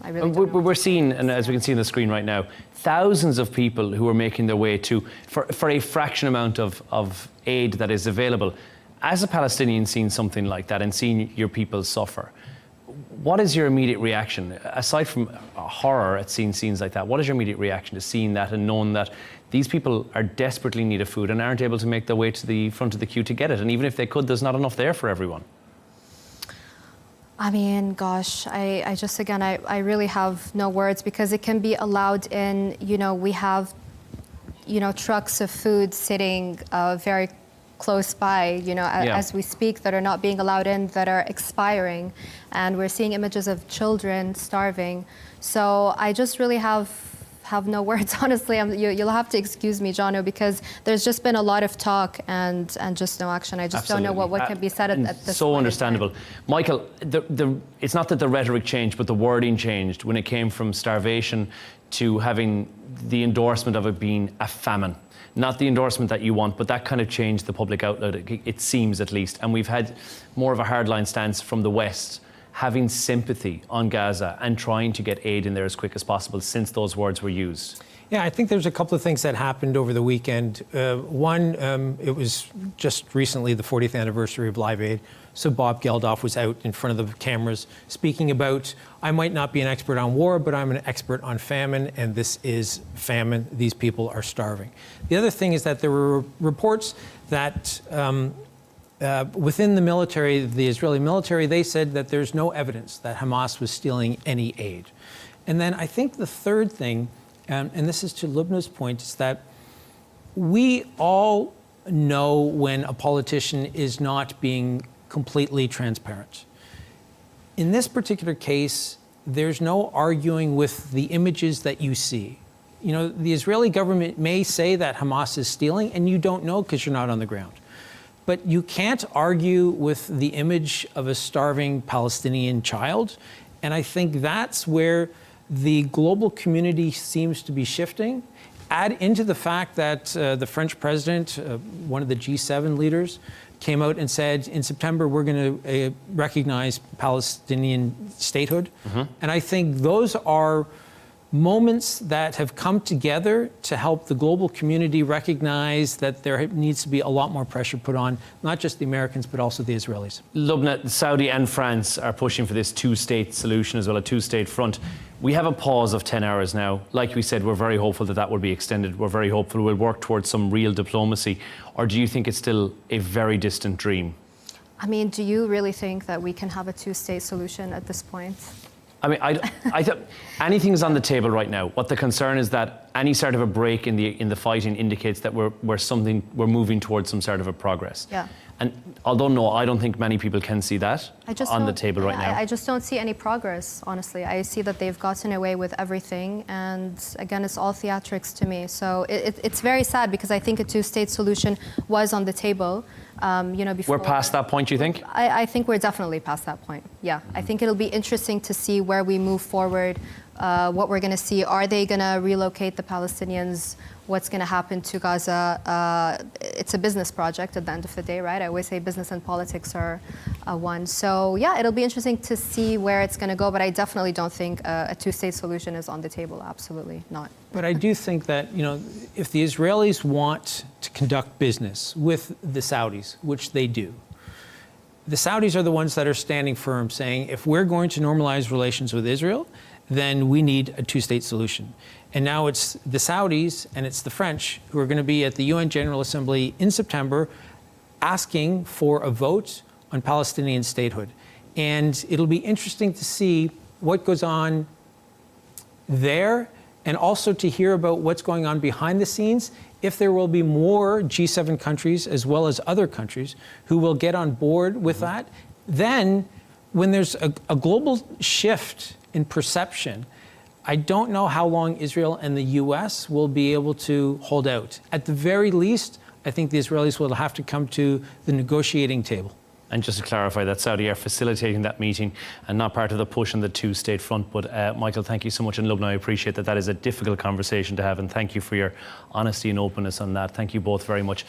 I really don't know. We're seeing, and as we can see on the screen right now, thousands of people who are making their way to, for a fraction amount of aid that is available. As a Palestinian seeing something like that and seeing your people suffer, what is your immediate reaction? Aside from horror at seeing scenes like that, what is your immediate reaction to seeing that and knowing that these people are desperately in need of food and aren't able to make their way to the front of the queue to get it? And even if they could, there's not enough there for everyone. I mean, gosh, I just, again, I really have no words, because it can be allowed in, we have, trucks of food sitting very close by, as we speak, that are not being allowed in, that are expiring. And we're seeing images of children starving. So I just really have no words, honestly. You'll have to excuse me, Jono, because there's just been a lot of talk and just no action. I just Absolutely. don't know what can be said at this so point. understandable. Michael, it's not that the rhetoric changed, but the wording changed when it came from starvation to having the endorsement of it being a famine. Not the endorsement that you want, but that kind of changed the public outlook, it seems at least. And we've had more of a hardline stance from the West, having sympathy on Gaza and trying to get aid in there as quick as possible since those words were used. Yeah, I think there's a couple of things that happened over the weekend. One, it was just recently the 40th anniversary of Live Aid. So Bob Geldof was out in front of the cameras speaking about, I might not be an expert on war, but I'm an expert on famine, and this is famine. These people are starving. The other thing is that there were reports that within the military, the Israeli military, they said that there's no evidence that Hamas was stealing any aid. And then I think the third thing, and this is to Lubna's point, is that we all know when a politician is not being completely transparent. In this particular case, there's no arguing with the images that you see. The Israeli government may say that Hamas is stealing, and you don't know because you're not on the ground. But you can't argue with the image of a starving Palestinian child. And I think that's where the global community seems to be shifting. Add into the fact that the French president, one of the G7 leaders, came out and said, in September, we're going to recognize Palestinian statehood. Mm-hmm. And I think those are moments that have come together to help the global community recognize that there needs to be a lot more pressure put on, not just the Americans, but also the Israelis. Lubna, Saudi and France are pushing for this two-state solution as well, a two-state front. We have a pause of 10 hours now. Like we said, we're very hopeful that that will be extended. We're very hopeful we'll work towards some real diplomacy. Or do you think it's still a very distant dream? I mean, do you really think that we can have a two-state solution at this point? I mean, I thought anything's on the table right now. What the concern is that any sort of a break in the fighting indicates that we're moving towards some sort of a progress. Yeah. And although no, I don't think many people can see that on the table right now. I just don't see any progress, honestly. I see that they've gotten away with everything, and again, it's all theatrics to me. So it's very sad, because I think a two-state solution was on the table. Before. We're past that point, you think? I think we're definitely past that point. Yeah, I think it'll be interesting to see where we move forward, what we're going to see. Are they going to relocate the Palestinians? What's going to happen to Gaza? It's a business project at the end of the day, right? I always say business and politics are one. So yeah, it'll be interesting to see where it's going to go, but I definitely don't think a two-state solution is on the table. Absolutely not. But I do think that, if the Israelis want to conduct business with the Saudis, which they do, the Saudis are the ones that are standing firm, saying, if we're going to normalize relations with Israel, then we need a two-state solution. And now it's the Saudis and it's the French who are going to be at the UN General Assembly in September asking for a vote on Palestinian statehood. And it'll be interesting to see what goes on there, and also to hear about what's going on behind the scenes, if there will be more G7 countries as well as other countries who will get on board with that. Then, when there's a global shift in perception, I don't know how long Israel and the US will be able to hold out. At the very least, I think the Israelis will have to come to the negotiating table. And just to clarify, that Saudi are facilitating that meeting and not part of the push on the two-state front. But Michael, thank you so much. And Lubna, I appreciate that is a difficult conversation to have. And thank you for your honesty and openness on that. Thank you both very much.